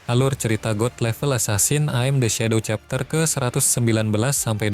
Alur cerita God Level Assassin I Am The Shadow chapter ke-119-200.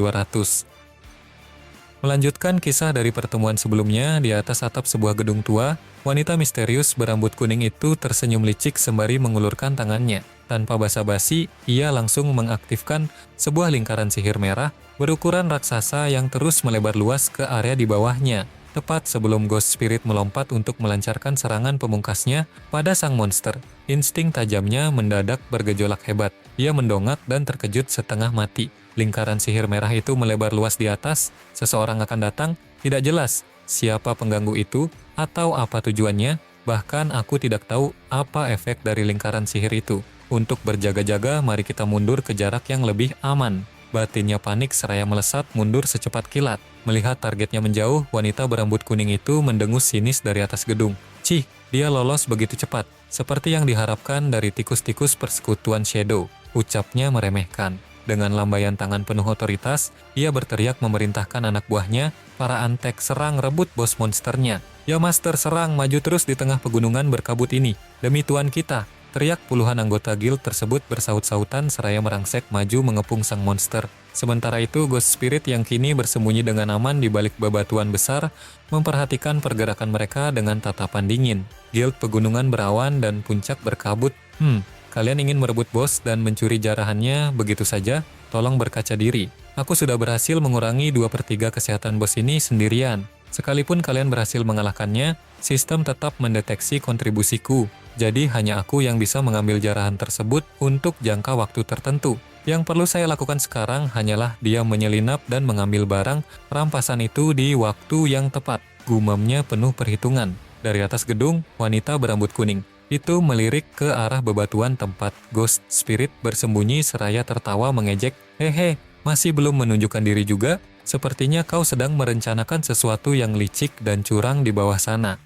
Melanjutkan kisah dari pertemuan sebelumnya, di atas atap sebuah gedung tua, wanita misterius berambut kuning itu tersenyum licik sembari mengulurkan tangannya. Tanpa basa-basi, ia langsung mengaktifkan sebuah lingkaran sihir merah berukuran raksasa yang terus melebar luas ke area di bawahnya. Tepat sebelum Ghost Spirit melompat untuk melancarkan serangan pemungkasnya pada sang monster, insting tajamnya mendadak bergejolak hebat. Ia mendongak dan terkejut setengah mati. Lingkaran sihir merah itu melebar luas di atas, seseorang akan datang, tidak jelas siapa pengganggu itu atau apa tujuannya, bahkan aku tidak tahu apa efek dari lingkaran sihir itu. Untuk berjaga-jaga, mari kita mundur ke jarak yang lebih aman. Batinnya panik seraya melesat mundur secepat kilat. Melihat targetnya menjauh, wanita berambut kuning itu mendengus sinis dari atas gedung. Cih, dia lolos begitu cepat, seperti yang diharapkan dari tikus-tikus persekutuan Shadow, ucapnya meremehkan. Dengan lambaian tangan penuh otoritas, ia berteriak memerintahkan anak buahnya, para antek serang rebut bos monsternya. Ya Master, serang, maju terus di tengah pegunungan berkabut ini. Demi Tuan kita, teriak puluhan anggota guild tersebut bersaut-sautan seraya merangsek maju mengepung sang monster. Sementara itu, Ghost Spirit yang kini bersembunyi dengan aman di balik bebatuan besar, memperhatikan pergerakan mereka dengan tatapan dingin. Guild pegunungan berawan dan puncak berkabut. Kalian ingin merebut bos dan mencuri jarahannya begitu saja? Tolong berkaca diri. Aku sudah berhasil mengurangi 2/3 kesehatan bos ini sendirian. Sekalipun kalian berhasil mengalahkannya, sistem tetap mendeteksi kontribusiku. Jadi hanya aku yang bisa mengambil jarahan tersebut untuk jangka waktu tertentu. Yang perlu saya lakukan sekarang hanyalah diam menyelinap dan mengambil barang rampasan itu di waktu yang tepat. Gumamnya penuh perhitungan. Dari atas gedung, wanita berambut kuning itu melirik ke arah bebatuan tempat Ghost Spirit bersembunyi seraya tertawa mengejek. Hehe, masih belum menunjukkan diri juga? Sepertinya kau sedang merencanakan sesuatu yang licik dan curang di bawah sana.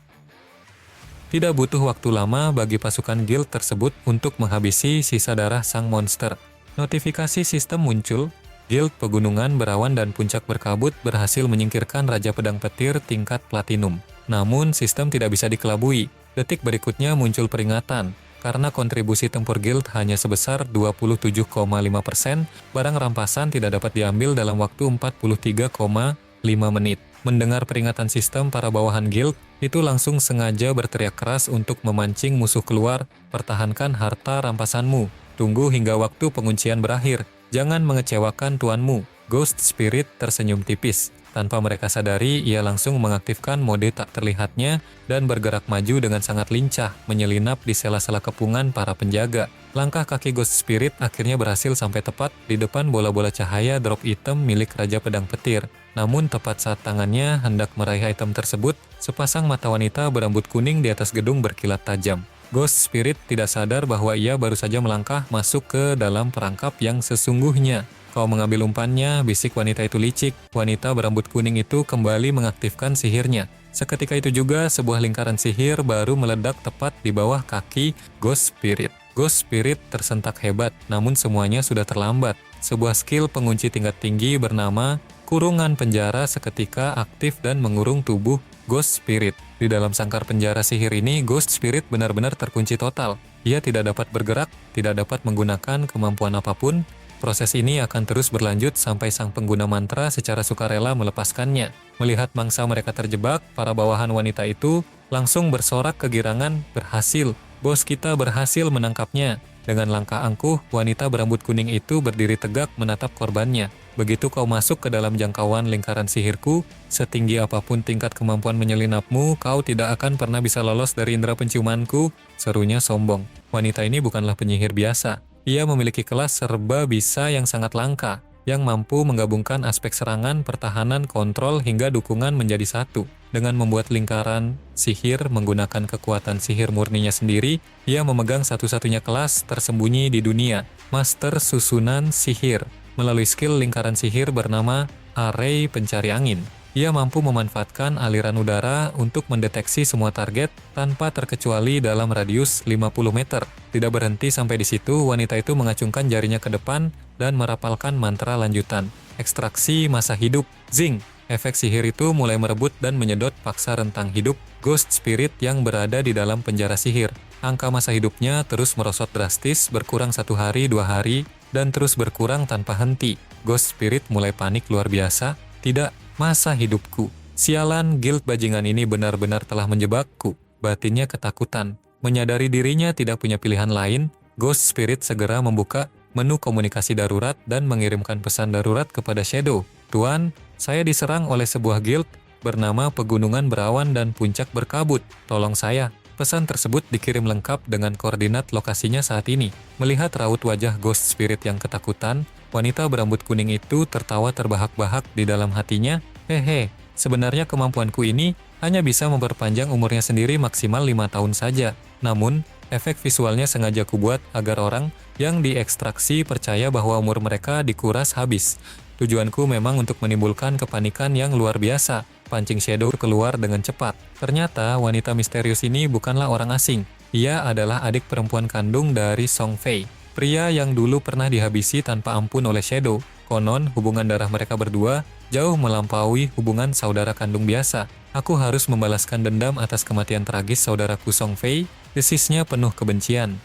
Tidak butuh waktu lama bagi pasukan guild tersebut untuk menghabisi sisa darah sang monster. Notifikasi sistem muncul. Guild pegunungan berawan dan puncak berkabut berhasil menyingkirkan Raja Pedang Petir tingkat platinum. Namun sistem tidak bisa dikelabui. Detik berikutnya muncul peringatan. Karena kontribusi tempur guild hanya sebesar 27,5%, barang rampasan tidak dapat diambil dalam waktu 43,5 menit. Mendengar peringatan sistem, para bawahan guild itu langsung sengaja berteriak keras untuk memancing musuh keluar. Pertahankan harta rampasanmu. Tunggu hingga waktu penguncian berakhir. Jangan mengecewakan tuanmu. Ghost Spirit tersenyum tipis. Tanpa mereka sadari, ia langsung mengaktifkan mode tak terlihatnya dan bergerak maju dengan sangat lincah, menyelinap di sela-sela kepungan para penjaga. Langkah kaki Ghost Spirit akhirnya berhasil sampai tepat di depan bola-bola cahaya drop item milik Raja Pedang Petir. Namun tepat saat tangannya hendak meraih item tersebut, sepasang mata wanita berambut kuning di atas gedung berkilat tajam. Ghost Spirit tidak sadar bahwa ia baru saja melangkah masuk ke dalam perangkap yang sesungguhnya. Kau mengambil umpannya, bisik wanita itu licik. Wanita berambut kuning itu kembali mengaktifkan sihirnya. Seketika itu juga, sebuah lingkaran sihir baru meledak tepat di bawah kaki Ghost Spirit. Ghost Spirit tersentak hebat, namun semuanya sudah terlambat. Sebuah skill pengunci tingkat tinggi bernama Kurungan Penjara seketika aktif dan mengurung tubuh Ghost Spirit. Di dalam sangkar penjara sihir ini, Ghost Spirit benar-benar terkunci total. Ia tidak dapat bergerak, tidak dapat menggunakan kemampuan apapun. Proses ini akan terus berlanjut sampai sang pengguna mantra secara sukarela melepaskannya. Melihat mangsa mereka terjebak, para bawahan wanita itu langsung bersorak kegirangan. Berhasil, bos kita berhasil menangkapnya. Dengan langkah angkuh, wanita berambut kuning itu berdiri tegak menatap korbannya. Begitu kau masuk ke dalam jangkauan lingkaran sihirku, setinggi apapun tingkat kemampuan menyelinapmu, kau tidak akan pernah bisa lolos dari indera penciumanku, serunya sombong. Wanita ini bukanlah penyihir biasa. Ia memiliki kelas serba bisa yang sangat langka, yang mampu menggabungkan aspek serangan, pertahanan, kontrol, hingga dukungan menjadi satu. Dengan membuat lingkaran sihir menggunakan kekuatan sihir murninya sendiri, ia memegang satu-satunya kelas tersembunyi di dunia, Master Susunan Sihir. Melalui skill lingkaran sihir bernama Array Pencari Angin, ia mampu memanfaatkan aliran udara untuk mendeteksi semua target tanpa terkecuali dalam radius 50 meter. Tidak berhenti sampai di situ, wanita itu mengacungkan jarinya ke depan dan merapalkan mantra lanjutan. Ekstraksi masa hidup. Zing! Efek sihir itu mulai merebut dan menyedot paksa rentang hidup Ghost Spirit yang berada di dalam penjara sihir. Angka masa hidupnya terus merosot drastis, berkurang 1 hari, 2 hari, dan terus berkurang tanpa henti. Ghost Spirit mulai panik luar biasa. Tidak, masa hidupku. Sialan, guild bajingan ini benar-benar telah menjebakku. Batinnya ketakutan. Menyadari dirinya tidak punya pilihan lain, Ghost Spirit segera membuka menu komunikasi darurat dan mengirimkan pesan darurat kepada Shadow. Tuan, saya diserang oleh sebuah guild bernama Pegunungan Berawan dan Puncak Berkabut. Tolong saya. Pesan tersebut dikirim lengkap dengan koordinat lokasinya saat ini. Melihat raut wajah Ghost Spirit yang ketakutan, wanita berambut kuning itu tertawa terbahak-bahak di dalam hatinya. Hehe, sebenarnya kemampuanku ini hanya bisa memperpanjang umurnya sendiri maksimal 5 tahun saja. Namun, efek visualnya sengaja kubuat agar orang yang diekstraksi percaya bahwa umur mereka dikuras habis. Tujuanku memang untuk menimbulkan kepanikan yang luar biasa. Pancing Shadow keluar dengan cepat. Ternyata wanita misterius ini bukanlah orang asing. Ia adalah adik perempuan kandung dari Song Fei, pria yang dulu pernah dihabisi tanpa ampun oleh Shadow. Konon, hubungan darah mereka berdua jauh melampaui hubungan saudara kandung biasa. Aku harus membalaskan dendam atas kematian tragis saudaraku Song Fei, desisnya penuh kebencian.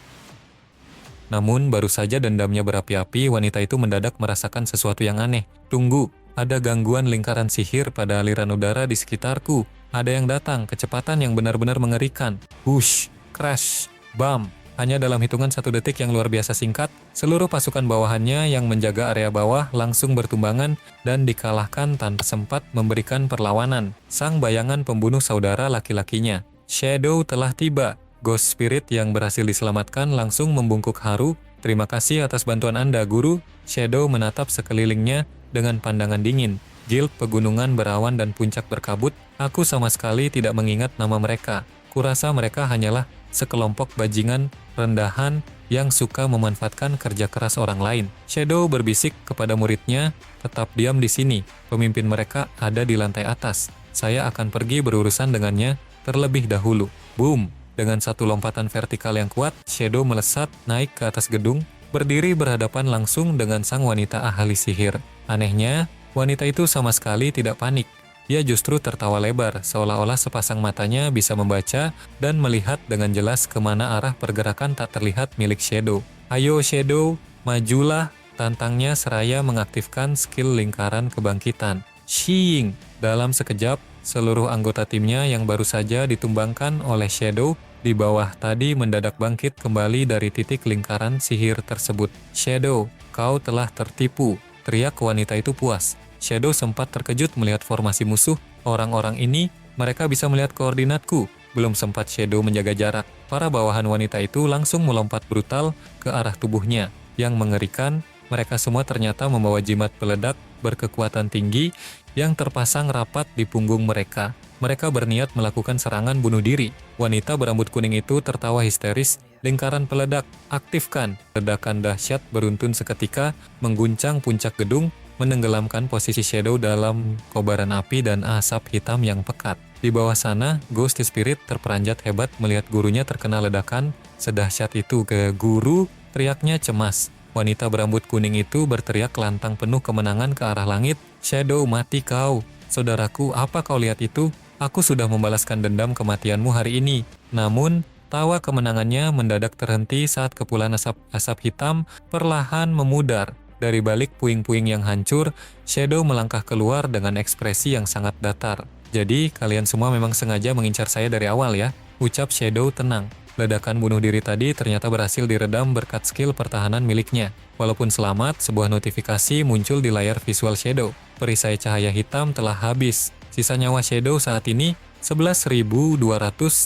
Namun, baru saja dendamnya berapi-api, wanita itu mendadak merasakan sesuatu yang aneh. Tunggu, ada gangguan lingkaran sihir pada aliran udara di sekitarku. Ada yang datang, kecepatan yang benar-benar mengerikan. Hush, crash, bam. Hanya dalam hitungan 1 detik yang luar biasa singkat, seluruh pasukan bawahannya yang menjaga area bawah langsung bertumbangan dan dikalahkan tanpa sempat memberikan perlawanan. Sang bayangan pembunuh saudara laki-lakinya, Shadow, telah tiba. Ghost Spirit yang berhasil diselamatkan langsung membungkuk haru. Terima kasih atas bantuan Anda, Guru. Shadow menatap sekelilingnya dengan pandangan dingin. Guild Pegunungan Berawan dan Puncak Berkabut, aku sama sekali tidak mengingat nama mereka. Kurasa mereka hanyalah sekelompok bajingan rendahan yang suka memanfaatkan kerja keras orang lain. Shadow berbisik kepada muridnya, tetap diam di sini. Pemimpin mereka ada di lantai atas. Saya akan pergi berurusan dengannya terlebih dahulu. Boom! Dengan satu lompatan vertikal yang kuat, Shadow melesat naik ke atas gedung, berdiri berhadapan langsung dengan sang wanita ahli sihir. Anehnya, wanita itu sama sekali tidak panik. Dia justru tertawa lebar, seolah-olah sepasang matanya bisa membaca dan melihat dengan jelas kemana arah pergerakan tak terlihat milik Shadow. Ayo Shadow, majulah, tantangnya seraya mengaktifkan skill lingkaran kebangkitan. Shing! Dalam sekejap, seluruh anggota timnya yang baru saja ditumbangkan oleh Shadow di bawah tadi mendadak bangkit kembali dari titik lingkaran sihir tersebut. Shadow, kau telah tertipu, teriak wanita itu puas. Shadow sempat terkejut melihat formasi musuh. Orang-orang ini, mereka bisa melihat koordinatku. Belum sempat Shadow menjaga jarak, para bawahan wanita itu langsung melompat brutal ke arah tubuhnya. Yang mengerikan, mereka semua ternyata membawa jimat peledak berkekuatan tinggi yang terpasang rapat di punggung mereka. Mereka berniat melakukan serangan bunuh diri. Wanita berambut kuning itu tertawa histeris. Lingkaran peledak, aktifkan. Ledakan dahsyat beruntun seketika, mengguncang puncak gedung, menenggelamkan posisi Shadow dalam kobaran api dan asap hitam yang pekat. Di bawah sana, Ghost Spirit terperanjat hebat melihat gurunya terkena ledakan. Sedahsyat itu ke guru, teriaknya cemas. Wanita berambut kuning itu berteriak lantang penuh kemenangan ke arah langit. Shadow, mati kau. Saudaraku, apa kau lihat itu? Aku sudah membalaskan dendam kematianmu hari ini. Namun, tawa kemenangannya mendadak terhenti saat kepulan asap hitam perlahan memudar. Dari balik puing-puing yang hancur, Shadow melangkah keluar dengan ekspresi yang sangat datar. Jadi, kalian semua memang sengaja mengincar saya dari awal ya? Ucap Shadow tenang. Ledakan bunuh diri tadi ternyata berhasil diredam berkat skill pertahanan miliknya. Walaupun selamat, sebuah notifikasi muncul di layar visual Shadow. Perisai cahaya hitam telah habis. Sisa nyawa Shadow saat ini 11.200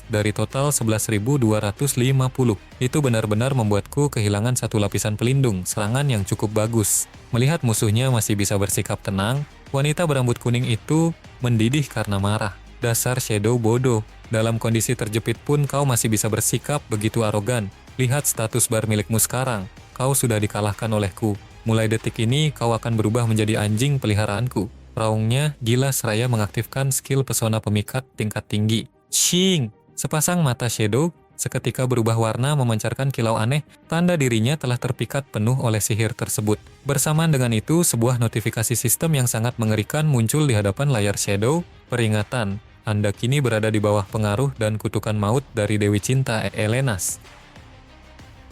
dari total 11.250. Itu benar-benar membuatku kehilangan satu lapisan pelindung, serangan yang cukup bagus. Melihat musuhnya masih bisa bersikap tenang, wanita berambut kuning itu mendidih karena marah. Dasar Shadow bodoh, dalam kondisi terjepit pun kau masih bisa bersikap begitu arogan. Lihat status bar milikmu sekarang, kau sudah dikalahkan olehku. Mulai detik ini kau akan berubah menjadi anjing peliharaanku. Raungnya gila seraya mengaktifkan skill pesona pemikat tingkat tinggi. Shing! Sepasang mata Shadow seketika berubah warna memancarkan kilau aneh, tanda dirinya telah terpikat penuh oleh sihir tersebut. Bersamaan dengan itu, sebuah notifikasi sistem yang sangat mengerikan muncul di hadapan layar Shadow. Peringatan, Anda kini berada di bawah pengaruh dan kutukan maut dari Dewi Cinta Elenas.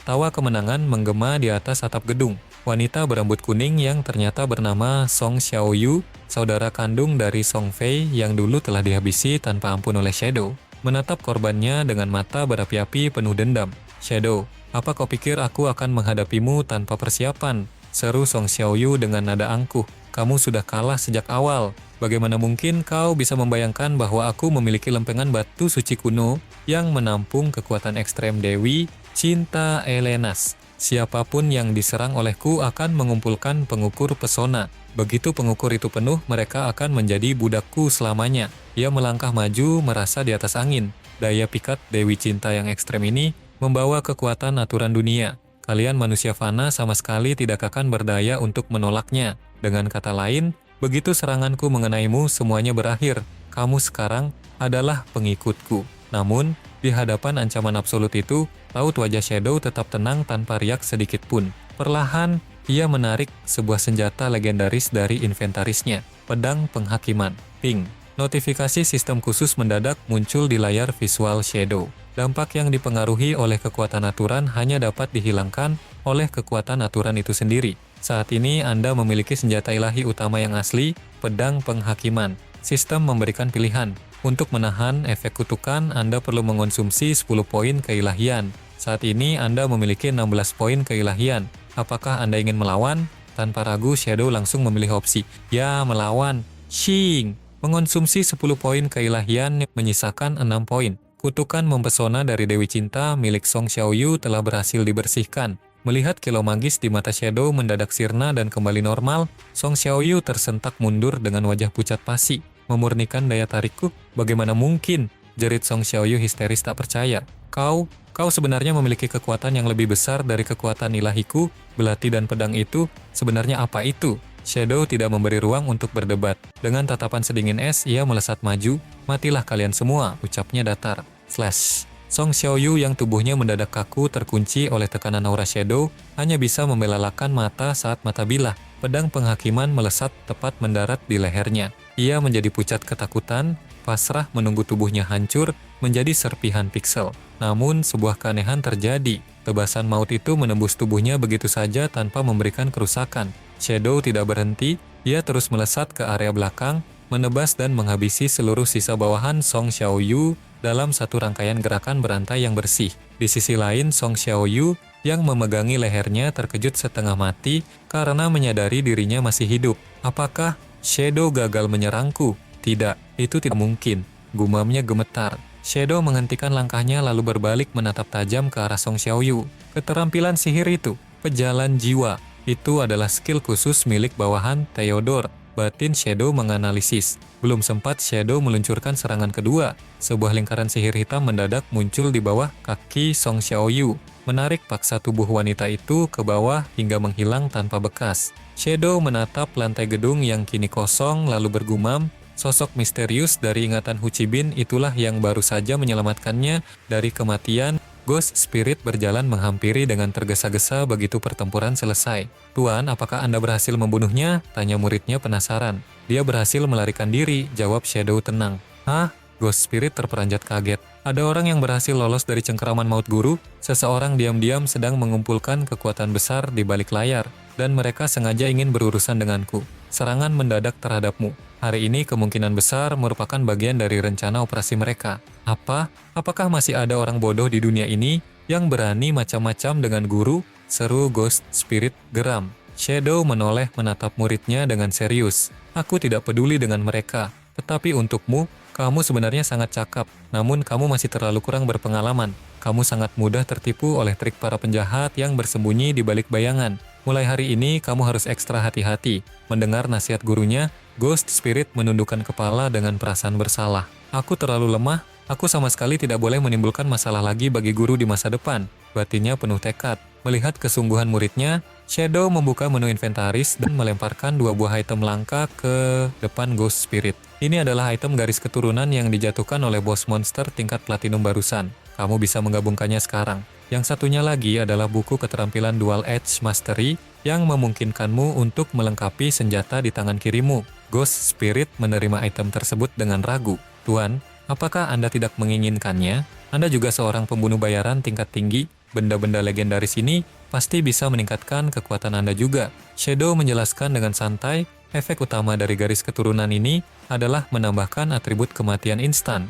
Tawa kemenangan menggema di atas atap gedung. Wanita berambut kuning yang ternyata bernama Song Xiaoyu, saudara kandung dari Song Fei yang dulu telah dihabisi tanpa ampun oleh Shadow, menatap korbannya dengan mata berapi-api penuh dendam. "Shadow, apa kau pikir aku akan menghadapimu tanpa persiapan?" seru Song Xiaoyu dengan nada angkuh. "Kamu sudah kalah sejak awal. Bagaimana mungkin kau bisa membayangkan bahwa aku memiliki lempengan batu suci kuno yang menampung kekuatan ekstrem Dewi Cinta Elenas? Siapapun yang diserang olehku akan mengumpulkan pengukur pesona. Begitu pengukur itu penuh, mereka akan menjadi budakku selamanya." Ia melangkah maju merasa di atas angin. Daya pikat Dewi Cinta yang ekstrem ini membawa kekuatan aturan dunia. Kalian manusia fana sama sekali tidak akan berdaya untuk menolaknya. Dengan kata lain, begitu seranganku mengenaimu, semuanya berakhir. Kamu sekarang adalah pengikutku. Namun, di hadapan ancaman absolut itu, raut wajah Shadow tetap tenang tanpa riak sedikit pun. Perlahan, ia menarik sebuah senjata legendaris dari inventarisnya, pedang penghakiman. Ping. Notifikasi sistem khusus mendadak muncul di layar visual Shadow. Dampak yang dipengaruhi oleh kekuatan aturan hanya dapat dihilangkan oleh kekuatan aturan itu sendiri. Saat ini Anda memiliki senjata ilahi utama yang asli, pedang penghakiman. Sistem memberikan pilihan. Untuk menahan efek kutukan, Anda perlu mengonsumsi 10 poin keilahian. Saat ini Anda memiliki 16 poin keilahian. Apakah Anda ingin melawan? Tanpa ragu, Shadow langsung memilih opsi, "Ya, melawan." Shing! Mengonsumsi 10 poin keilahian menyisakan 6 poin. Kutukan mempesona dari Dewi Cinta milik Song Xiaoyu telah berhasil dibersihkan. Melihat kilau magis di mata Shadow mendadak sirna dan kembali normal, Song Xiaoyu tersentak mundur dengan wajah pucat pasi. "Memurnikan daya tarikku? Bagaimana mungkin?" jerit Song Xiaoyu histeris tak percaya. Kau sebenarnya memiliki kekuatan yang lebih besar dari kekuatan ilahiku. Belati dan pedang itu, sebenarnya apa itu?" Shadow tidak memberi ruang untuk berdebat. Dengan tatapan sedingin es, ia melesat maju. "Matilah kalian semua," ucapnya datar. Flash. Song Xiaoyu yang tubuhnya mendadak kaku terkunci oleh tekanan aura Shadow, hanya bisa membelalakan mata saat mata bilah. Pedang penghakiman melesat tepat mendarat di lehernya. Ia menjadi pucat ketakutan, pasrah menunggu tubuhnya hancur menjadi serpihan piksel. Namun sebuah keanehan terjadi. Tebasan maut itu menembus tubuhnya begitu saja tanpa memberikan kerusakan. Shadow tidak berhenti, ia terus melesat ke area belakang, menebas dan menghabisi seluruh sisa bawahan Song Xiaoyu dalam satu rangkaian gerakan berantai yang bersih. Di sisi lain, Song Xiaoyu yang memegangi lehernya terkejut setengah mati karena menyadari dirinya masih hidup. "Apakah Shadow gagal menyerangku?" "Tidak, itu tidak mungkin," gumamnya gemetar. Shadow menghentikan langkahnya lalu berbalik menatap tajam ke arah Song Xiaoyu. Keterampilan sihir itu, pejalan jiwa, itu adalah skill khusus milik bawahan Theodore. Batin Shadow menganalisis. Belum sempat Shadow meluncurkan serangan kedua, sebuah lingkaran sihir hitam mendadak muncul di bawah kaki Song Xiaoyu, menarik paksa tubuh wanita itu ke bawah hingga menghilang tanpa bekas. Shadow menatap lantai gedung yang kini kosong lalu bergumam, sosok misterius dari ingatan Hu Qibin itulah yang baru saja menyelamatkannya dari kematian. Ghost Spirit berjalan menghampiri dengan tergesa-gesa begitu pertempuran selesai. "Tuan, apakah Anda berhasil membunuhnya?" tanya muridnya penasaran. "Dia berhasil melarikan diri," jawab Shadow tenang. "Hah?" Ghost Spirit terperanjat kaget. "Ada orang yang berhasil lolos dari cengkeraman maut guru? Seseorang diam-diam sedang mengumpulkan kekuatan besar di balik layar, dan mereka sengaja ingin berurusan denganku. Serangan mendadak terhadapmu. Hari ini kemungkinan besar merupakan bagian dari rencana operasi mereka." "Apa? Apakah masih ada orang bodoh di dunia ini yang berani macam-macam dengan guru?" seru Ghost Spirit geram. Shadow menoleh menatap muridnya dengan serius. "Aku tidak peduli dengan mereka, tetapi untukmu, kamu sebenarnya sangat cakap, namun kamu masih terlalu kurang berpengalaman. Kamu sangat mudah tertipu oleh trik para penjahat yang bersembunyi di balik bayangan. Mulai hari ini, kamu harus ekstra hati-hati." Mendengar nasihat gurunya, Ghost Spirit menundukkan kepala dengan perasaan bersalah. "Aku terlalu lemah, aku sama sekali tidak boleh menimbulkan masalah lagi bagi guru di masa depan." Batinnya penuh tekad. Melihat kesungguhan muridnya, Shadow membuka menu inventaris dan melemparkan 2 buah item langka ke depan Ghost Spirit. Ini adalah item garis keturunan yang dijatuhkan oleh bos monster tingkat platinum barusan. kamu bisa menggabungkannya sekarang. Yang satunya lagi adalah buku keterampilan Dual Edge Mastery yang memungkinkanmu untuk melengkapi senjata di tangan kirimu. Ghost Spirit menerima item tersebut dengan ragu. Tuan, apakah Anda tidak menginginkannya? Anda juga seorang pembunuh bayaran tingkat tinggi. Benda-benda legendaris ini pasti bisa meningkatkan kekuatan Anda juga. Shadow menjelaskan dengan santai, efek utama dari garis keturunan ini adalah menambahkan atribut kematian instan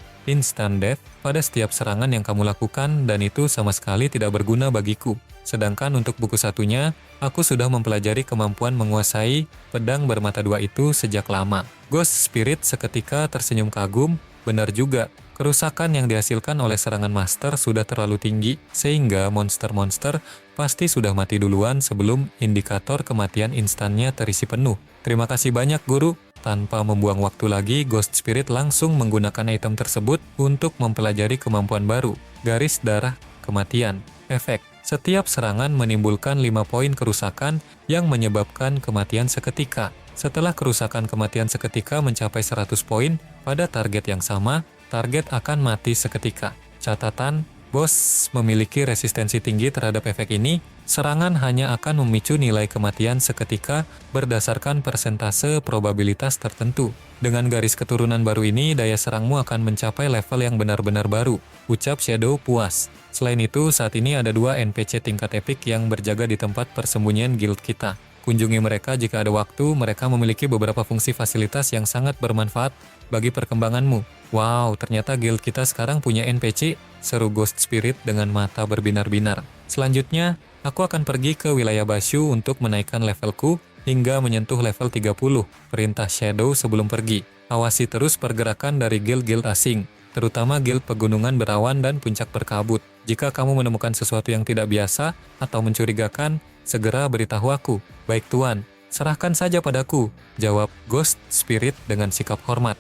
death pada setiap serangan yang kamu lakukan, dan itu sama sekali tidak berguna bagiku. Sedangkan untuk buku satunya, aku sudah mempelajari kemampuan menguasai pedang bermata dua itu sejak lama. Ghost Spirit seketika tersenyum kagum. Benar juga, kerusakan yang dihasilkan oleh serangan master sudah terlalu tinggi, sehingga monster-monster pasti sudah mati duluan sebelum indikator kematian instannya terisi penuh. Terima kasih banyak, Guru. Tanpa membuang waktu lagi, Ghost Spirit langsung menggunakan item tersebut untuk mempelajari kemampuan baru, garis darah kematian. Efek, setiap serangan menimbulkan 5 poin kerusakan yang menyebabkan kematian seketika. Setelah kerusakan kematian seketika mencapai 100 poin pada target yang sama, target akan mati seketika. Catatan, bos memiliki resistensi tinggi terhadap efek ini. Serangan hanya akan memicu nilai kematian seketika berdasarkan persentase probabilitas tertentu. Dengan garis keturunan baru ini, daya serangmu akan mencapai level yang benar-benar baru, ucap Shadow puas. Selain itu, saat ini ada 2 NPC tingkat epik yang berjaga di tempat persembunyian guild kita. Kunjungi mereka jika ada waktu. Mereka memiliki beberapa fungsi fasilitas yang sangat bermanfaat bagi perkembanganmu. Wow, ternyata guild kita sekarang punya NPC, seru Ghost Spirit dengan mata berbinar-binar. Selanjutnya, aku akan pergi ke wilayah Bashu untuk menaikkan levelku hingga menyentuh level 30, perintah Shadow sebelum pergi. Awasi terus pergerakan dari guild-guild asing, terutama guild pegunungan berawan dan puncak berkabut. Jika kamu menemukan sesuatu yang tidak biasa atau mencurigakan, segera beritahu aku. Baik Tuan, serahkan saja padaku, jawab Ghost Spirit dengan sikap hormat.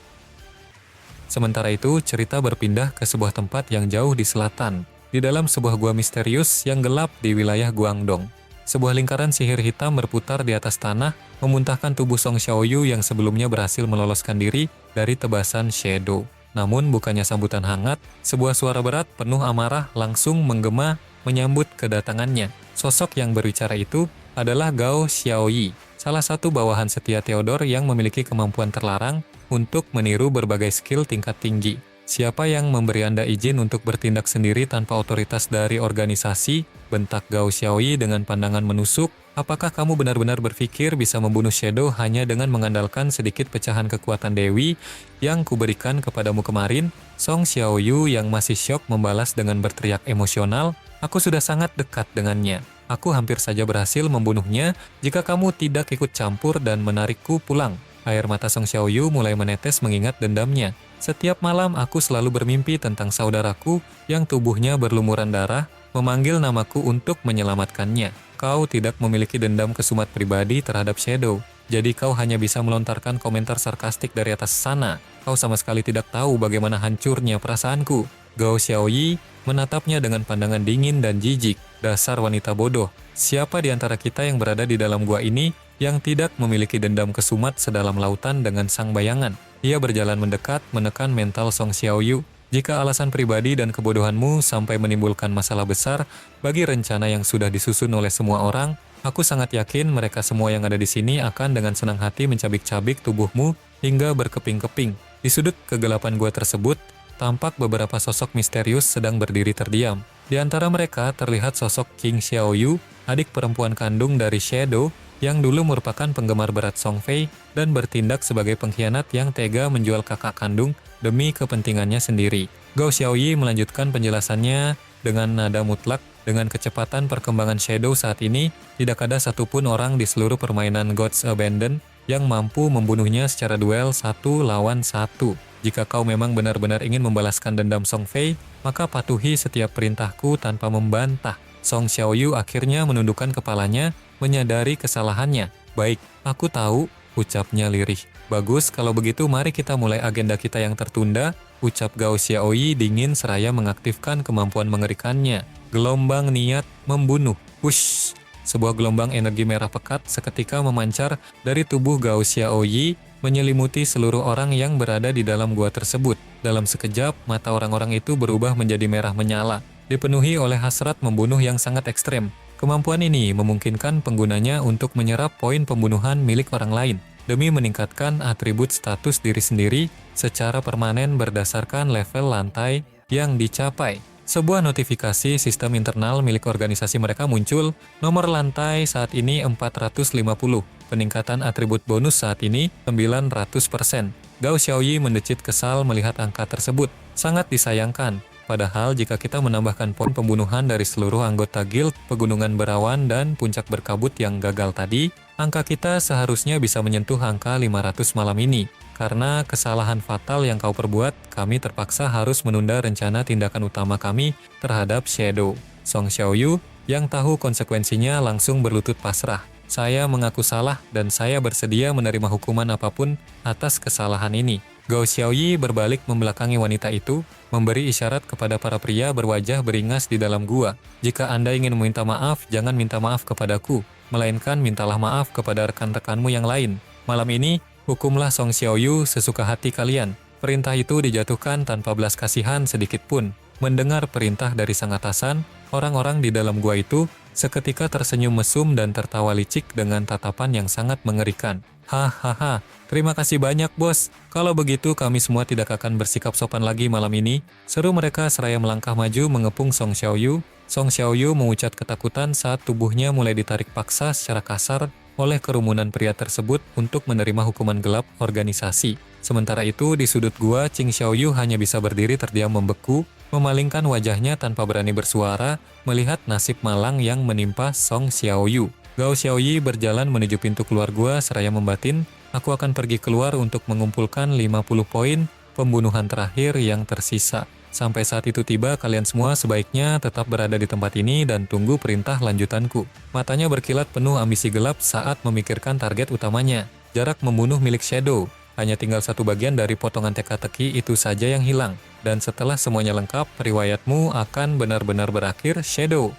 Sementara itu, cerita berpindah ke sebuah tempat yang jauh di selatan, di dalam sebuah gua misterius yang gelap di wilayah Guangdong. Sebuah lingkaran sihir hitam berputar di atas tanah, memuntahkan tubuh Song Xiaoyu yang sebelumnya berhasil meloloskan diri dari tebasan Shadow. Namun bukannya sambutan hangat, sebuah suara berat penuh amarah langsung menggema menyambut kedatangannya. Sosok yang berbicara itu adalah Gao Xiaoyi, salah satu bawahan setia Theodore yang memiliki kemampuan terlarang untuk meniru berbagai skill tingkat tinggi. Siapa yang memberi Anda izin untuk bertindak sendiri tanpa otoritas dari organisasi? Bentak Gao Xiaoyi dengan pandangan menusuk. Apakah kamu benar-benar berpikir bisa membunuh Shadow hanya dengan mengandalkan sedikit pecahan kekuatan Dewi yang kuberikan kepadamu kemarin? Song Xiaoyu yang masih syok membalas dengan berteriak emosional. Aku sudah sangat dekat dengannya. Aku hampir saja berhasil membunuhnya jika kamu tidak ikut campur dan menarikku pulang. Air mata Song Xiaoyu mulai menetes mengingat dendamnya. Setiap malam aku selalu bermimpi tentang saudaraku yang tubuhnya berlumuran darah, memanggil namaku untuk menyelamatkannya. Kau tidak memiliki dendam kesumat pribadi terhadap Shadow, jadi kau hanya bisa melontarkan komentar sarkastik dari atas sana. Kau sama sekali tidak tahu bagaimana hancurnya perasaanku. Gao Xiaoyi menatapnya dengan pandangan dingin dan jijik. Dasar wanita bodoh. Siapa di antara kita yang berada di dalam gua ini yang tidak memiliki dendam kesumat sedalam lautan dengan sang bayangan? Ia berjalan mendekat, menekan mental Song Xiaoyu. Jika alasan pribadi dan kebodohanmu sampai menimbulkan masalah besar bagi rencana yang sudah disusun oleh semua orang, aku sangat yakin mereka semua yang ada di sini akan dengan senang hati mencabik-cabik tubuhmu hingga berkeping-keping. Di sudut kegelapan gua tersebut, tampak beberapa sosok misterius sedang berdiri terdiam. Di antara mereka terlihat sosok King Xiaoyu, adik perempuan kandung dari Shadow, yang dulu merupakan penggemar berat Song Fei dan bertindak sebagai pengkhianat yang tega menjual kakak kandung demi kepentingannya sendiri. Gao Xiaoyi melanjutkan penjelasannya dengan nada mutlak. Dengan kecepatan perkembangan Shadow saat ini, tidak ada satupun orang di seluruh permainan God's Abandon yang mampu membunuhnya secara duel 1 lawan 1. Jika kau memang benar-benar ingin membalaskan dendam Song Fei, maka patuhi setiap perintahku tanpa membantah. Song Xiaoyu akhirnya menundukkan kepalanya, menyadari kesalahannya. Baik, aku tahu, ucapnya lirih. Bagus, kalau begitu mari kita mulai agenda kita yang tertunda, ucap Gao Xiaoyi dingin seraya mengaktifkan kemampuan mengerikannya. Gelombang niat membunuh. Wush! Sebuah gelombang energi merah pekat seketika memancar dari tubuh Gao Xiaoyi, menyelimuti seluruh orang yang berada di dalam gua tersebut. Dalam sekejap, mata orang-orang itu berubah menjadi merah menyala, dipenuhi oleh hasrat membunuh yang sangat ekstrem. Kemampuan ini memungkinkan penggunanya untuk menyerap poin pembunuhan milik orang lain, demi meningkatkan atribut status diri sendiri secara permanen berdasarkan level lantai yang dicapai. Sebuah notifikasi sistem internal milik organisasi mereka muncul, nomor lantai saat ini 450, peningkatan atribut bonus saat ini 900%. Gao Xiaoyi mendecit kesal melihat angka tersebut, sangat disayangkan. Padahal jika kita menambahkan poin pembunuhan dari seluruh anggota guild, pegunungan berawan dan puncak berkabut yang gagal tadi, angka kita seharusnya bisa menyentuh angka 500 malam ini. Karena kesalahan fatal yang kau perbuat, kami terpaksa harus menunda rencana tindakan utama kami terhadap Shadow. Song Xiaoyu, yang tahu konsekuensinya langsung berlutut pasrah. Saya mengaku salah dan saya bersedia menerima hukuman apapun atas kesalahan ini. Gao Xiaoyi berbalik membelakangi wanita itu, memberi isyarat kepada para pria berwajah beringas di dalam gua. Jika Anda ingin meminta maaf, jangan minta maaf kepadaku, melainkan mintalah maaf kepada rekan-rekanmu yang lain. Malam ini, hukumlah Song Xiaoyu sesuka hati kalian. Perintah itu dijatuhkan tanpa belas kasihan sedikit pun. Mendengar perintah dari sang atasan, orang-orang di dalam gua itu seketika tersenyum mesum dan tertawa licik dengan tatapan yang sangat mengerikan. Hahaha, terima kasih banyak bos. Kalau begitu kami semua tidak akan bersikap sopan lagi malam ini. Seru mereka seraya melangkah maju mengepung Song Xiaoyu. Song Xiaoyu mengucat ketakutan saat tubuhnya mulai ditarik paksa secara kasar oleh kerumunan pria tersebut untuk menerima hukuman gelap organisasi. Sementara itu di sudut gua, Qing Xiaoyu hanya bisa berdiri terdiam membeku, memalingkan wajahnya tanpa berani bersuara melihat nasib malang yang menimpa Song Xiaoyu. Gao Xiaoyi berjalan menuju pintu keluar gua seraya membatin, aku akan pergi keluar untuk mengumpulkan 50 poin pembunuhan terakhir yang tersisa. Sampai saat itu tiba, kalian semua sebaiknya tetap berada di tempat ini dan tunggu perintah lanjutanku. Matanya berkilat penuh ambisi gelap saat memikirkan target utamanya. Jarak membunuh milik Shadow. Hanya tinggal satu bagian dari potongan teka-teki itu saja yang hilang. Dan setelah semuanya lengkap, riwayatmu akan benar-benar berakhir, Shadow.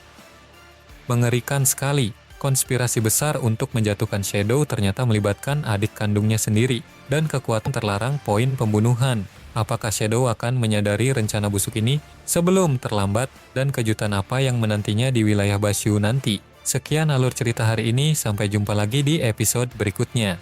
Mengerikan sekali. Konspirasi besar untuk menjatuhkan Shadow ternyata melibatkan adik kandungnya sendiri. Dan kekuatan terlarang poin pembunuhan. Apakah Shadow akan menyadari rencana busuk ini sebelum terlambat, dan kejutan apa yang menantinya di wilayah Bashu nanti? Sekian alur cerita hari ini, sampai jumpa lagi di episode berikutnya.